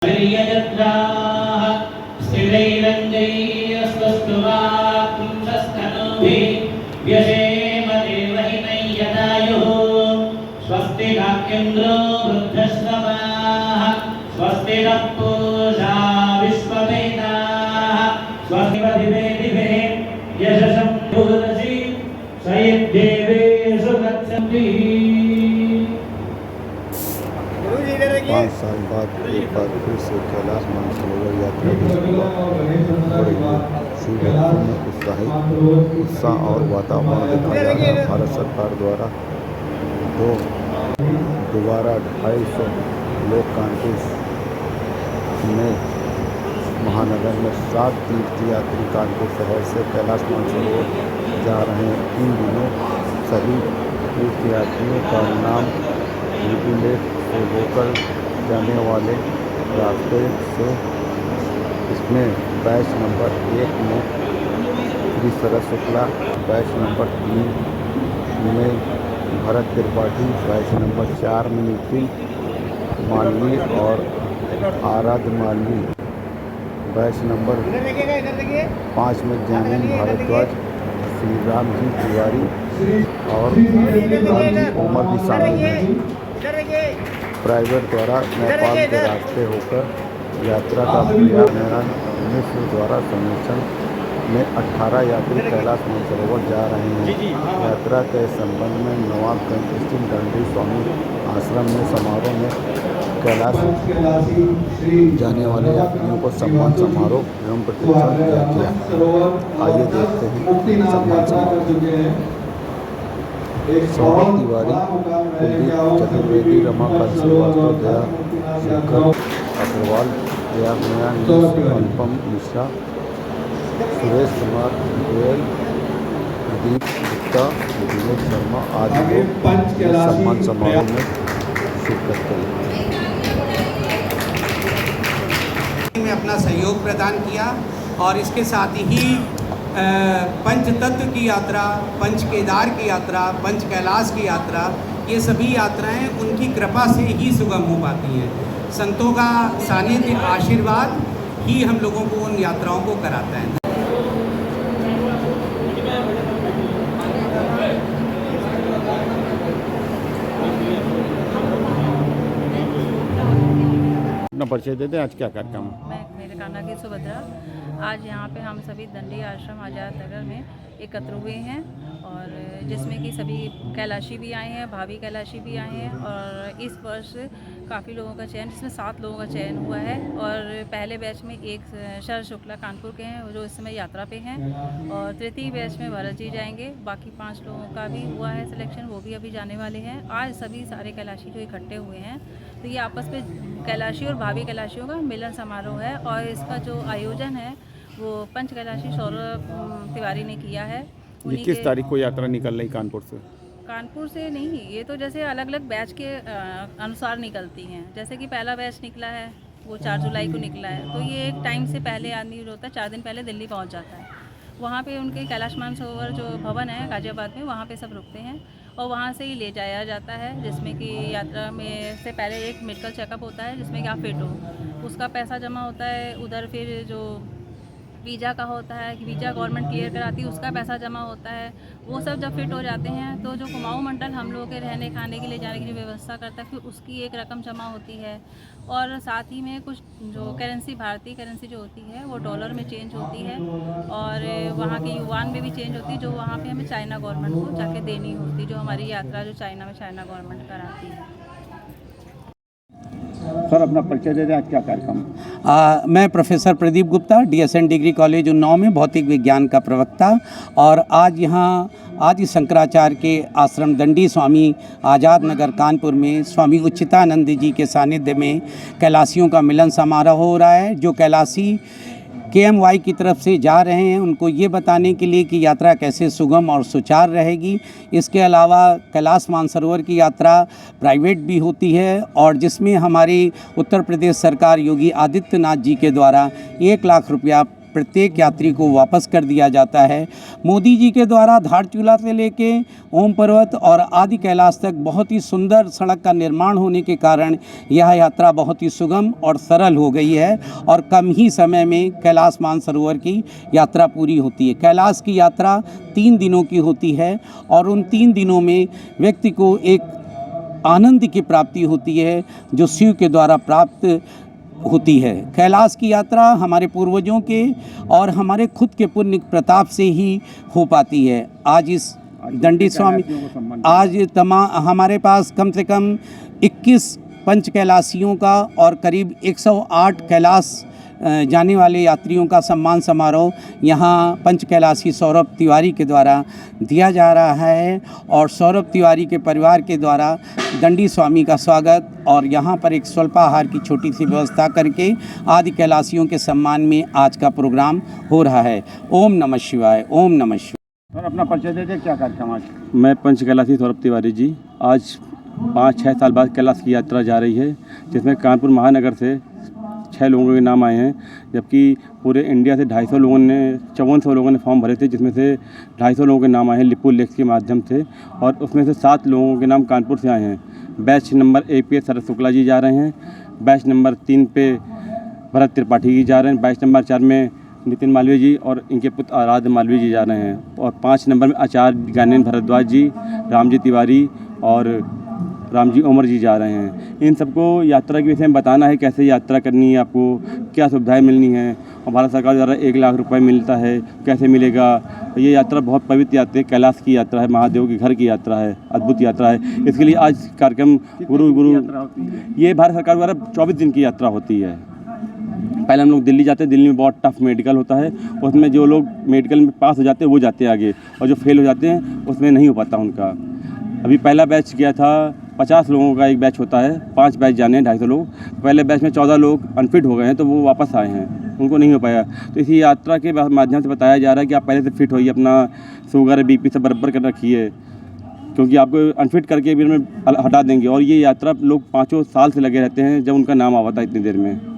यजत्राः स्थिरैरङ्गैस्तस्तुवापुंसस्तनूभिः व्यशेम देवहिनैः यदायुः स्वस्ति नाक्यन्द्रो वृद्धश्रवाः स्वस्ति नः पूषा विश्ववेदाः स्वस्ति दिवे यशसं भूदसि सयद्देवेषु गच्छन्ति। 5 साल बाद एक बार फिर से कैलाश मानसरोवर यात्रा की शुरुआत में उत्साह और वातावरण देखा जा रहा है। भारत सरकार द्वारा दोबारा 250 लोग कानपुर में महानगर में 7 तीर्थयात्री कानपुर शहर से कैलाश मानसरोवर जा रहे हैं। इन दिनों सभी तीर्थयात्रियों का नाम रिपुलेट से होकर जाने वाले रास्ते से इसमें बैच नंबर 1 में श्री शरद शुक्ला, बैच नंबर 3 में भरत त्रिपाठी, बैच नंबर 4 में नितिन मालवी और आराध्य मालवी, बैच नंबर 5 में ज्ञानेंद्र भारद्वाज, श्री राम जी तिवारी और उमर भी शामिल हैं। प्राइवेट द्वारा नेपाल के रास्ते होकर यात्रा का प्रयाग मिश्र द्वारा संरक्षण में 18 यात्री कैलाश मानसरोवर जा रहे हैं। यात्रा के संबंध में नवाबगंज स्थित दंडी स्वामी आश्रम में समारोह में कैलाश जाने वाले यात्रियों को सम्मान समारोह एवं प्रतिष्ठा किया गया। आइए देखते हैं सम्मान समारोह। सौरभ तिवारी, कुलदीप चतुर्वेदी, रमाकांत श्रीवास्तव, दया शेखर अग्रवाल, दया नया, अनुपम मिश्रा, सुरेश कुमार गोयल, प्रदीप गुप्ता, विनोद शर्मा आदि लोग सम्मान समारोह में शिरकत करेंगे। में अपना सहयोग प्रदान किया और इसके साथ ही पंच तत्व की यात्रा, पंच केदार की यात्रा, पंच कैलाश की यात्रा, ये सभी यात्राएं उनकी कृपा से ही सुगम हो पाती हैं। संतों का सानिध्य, आशीर्वाद ही हम लोगों को उन यात्राओं को कराता है। अपना परिचय देते हैं, आज क्या कार्यक्रम? मेरे का नाम है सुभद्रा। आज यहाँ पे हम सभी दंडी आश्रम आज़ाद नगर में एकत्र हुए हैं और जिसमें कि सभी कैलाशी भी आए हैं, भाभी कैलाशी भी आए हैं और इस वर्ष काफ़ी लोगों का चयन, जिसमें 7 लोगों का चयन हुआ है और पहले बैच में एक शरद शुक्ला कानपुर के हैं जो इस समय यात्रा पे हैं और तृतीय बैच में भरत जी जाएंगे। बाकी 5 लोगों का भी हुआ है सिलेक्शन, वो भी अभी जाने वाले हैं। आज सभी सारे कैलाशी जो इकट्ठे हुए हैं तो ये आपस में कैलाशी और भाभी कैलाशियों का मिलन समारोह है और इसका जो आयोजन है वो पंच कैलाशी सौरभ तिवारी ने किया है। ये किस तारीख को यात्रा निकल रही कानपुर से? कानपुर से नहीं, ये तो जैसे अलग अलग बैच के अनुसार निकलती हैं। जैसे कि पहला बैच निकला है वो 4 जुलाई को निकला है, तो ये एक टाइम से पहले आदमी जो होता है 4 दिन पहले दिल्ली पहुंच जाता है। वहाँ पे उनके कैलाश मानसरोवर जो भवन है गाजियाबाद में, वहाँ पे सब रुकते हैं और वहाँ से ही ले जाया जाता है, जिसमें कि यात्रा में से पहले एक मेडिकल चेकअप होता है जिसमें कि आप फिट हो, उसका पैसा जमा होता है। उधर फिर जो वीज़ा का होता है कि वीज़ा गवर्नमेंट क्लियर कराती है, उसका पैसा जमा होता है। वो सब जब फिट हो जाते हैं तो जो कुमाऊं मंडल हम लोगों के रहने खाने के लिए जाने की जो व्यवस्था करता है, फिर उसकी एक रकम जमा होती है और साथ ही में कुछ जो करेंसी, भारतीय करेंसी जो होती है वो डॉलर में चेंज होती है और वहाँ के युवान में भी चेंज होती है, जो वहाँ पर हमें चाइना गवर्नमेंट को जाके देनी होती है, जो हमारी यात्रा जो चाइना में चाइना गवर्नमेंट कराती है। सर अपना परिचय दे दें, आज क्या कार्यक्रम? मैं professor Pradeep Gupta, DSN degree college Unnao में भौतिक विज्ञान का प्रवक्ता और आज यहाँ आदि शंकराचार्य के आश्रम दंडी स्वामी आज़ाद नगर कानपुर में स्वामी उच्चितानंद जी के सानिध्य में कैलाशियों का मिलन समारोह हो रहा है। जो कैलाशी KMY की तरफ से जा रहे हैं उनको ये बताने के लिए कि यात्रा कैसे सुगम और सुचार रहेगी। इसके अलावा कैलाश मानसरोवर की यात्रा प्राइवेट भी होती है और जिसमें हमारी उत्तर प्रदेश सरकार योगी आदित्यनाथ जी के द्वारा 1 लाख रुपया प्रत्येक यात्री को वापस कर दिया जाता है। मोदी जी के द्वारा धारचूला से लेके ओम पर्वत और आदि कैलाश तक बहुत ही सुंदर सड़क का निर्माण होने के कारण यह यात्रा बहुत ही सुगम और सरल हो गई है और कम ही समय में कैलाश मानसरोवर की यात्रा पूरी होती है। कैलाश की यात्रा 3 दिनों की होती है और उन 3 दिनों में व्यक्ति को एक आनंद की प्राप्ति होती है जो शिव के द्वारा प्राप्त होती है। कैलाश की यात्रा हमारे पूर्वजों के और हमारे खुद के पुण्य प्रताप से ही हो पाती है। आज इस दंडी स्वामी हमारे पास कम से कम 21 पंच कैलाशियों का और करीब 108 कैलाश जाने वाले यात्रियों का सम्मान समारोह यहाँ पंच कैलाशी सौरभ तिवारी के द्वारा दिया जा रहा है और सौरभ तिवारी के परिवार के द्वारा दंडी स्वामी का स्वागत और यहाँ पर एक स्वल्पाहार की छोटी सी व्यवस्था करके आदि कैलाशियों के सम्मान में आज का प्रोग्राम हो रहा है। ओम नमः शिवाय, ओम नमः शिवाय। सर अपना परिचय दे दें, क्या कार्यक्रम आज? मैं पंच कैलाशी सौरभ तिवारी जी। आज 5-6 साल बाद कैलाश की यात्रा जा रही है, जिसमें कानपुर महानगर से 6 लोगों के नाम आए हैं, जबकि पूरे इंडिया से 5400 लोगों ने फॉर्म भरे थे, जिसमें से 250 लोगों के नाम आए हैं लिपू लेक्स के माध्यम से और उसमें से 7 लोगों के नाम कानपुर से आए हैं। बैच नंबर 1 पे शरद शुक्ला जी जा रहे हैं, बैच नंबर 3 पे भरत त्रिपाठी जी जा रहे हैं, बैच नंबर 4 में नितिन मालवीय जी और इनके पुत्र आराध्य मालवीय जी जा रहे हैं और 5 नंबर में आचार्य ज्ञानेन्द्र भारद्वाज जी, रामजी तिवारी और रामजी ओमर जी जा रहे हैं। इन सबको यात्रा के विषय में बताना है, कैसे यात्रा करनी है, आपको क्या सुविधाएं मिलनी है और भारत सरकार द्वारा 1 लाख रुपए मिलता है, कैसे मिलेगा। ये यात्रा बहुत पवित्र यात्रा है, कैलाश की यात्रा है, महादेव के घर की यात्रा है, अद्भुत यात्रा है। इसके लिए आज कार्यक्रम गुरु ये भारत सरकार द्वारा 24 दिन की यात्रा होती है। पहले हम लोग दिल्ली जाते हैं, दिल्ली में बहुत टफ मेडिकल होता है, उसमें जो लोग मेडिकल में पास हो जाते हैं वो जाते हैं आगे और जो फेल हो जाते हैं उसमें नहीं हो पाता उनका। अभी पहला बैच गया था, 50 लोगों का एक बैच होता है, 5 बैच जाने हैं, 250 लोग। पहले बैच में 14 लोग अनफिट हो गए हैं तो वो वापस आए हैं, उनको नहीं हो पाया। तो इसी यात्रा के माध्यम से बताया जा रहा है कि आप पहले से फिट होइए, अपना शुगर बीपी से बराबर कर रखिए, क्योंकि आपको अनफिट करके भी हटा देंगे। और ये यात्रा लोग 5 साल से लगे रहते हैं, जब उनका नाम आवा था इतनी देर में।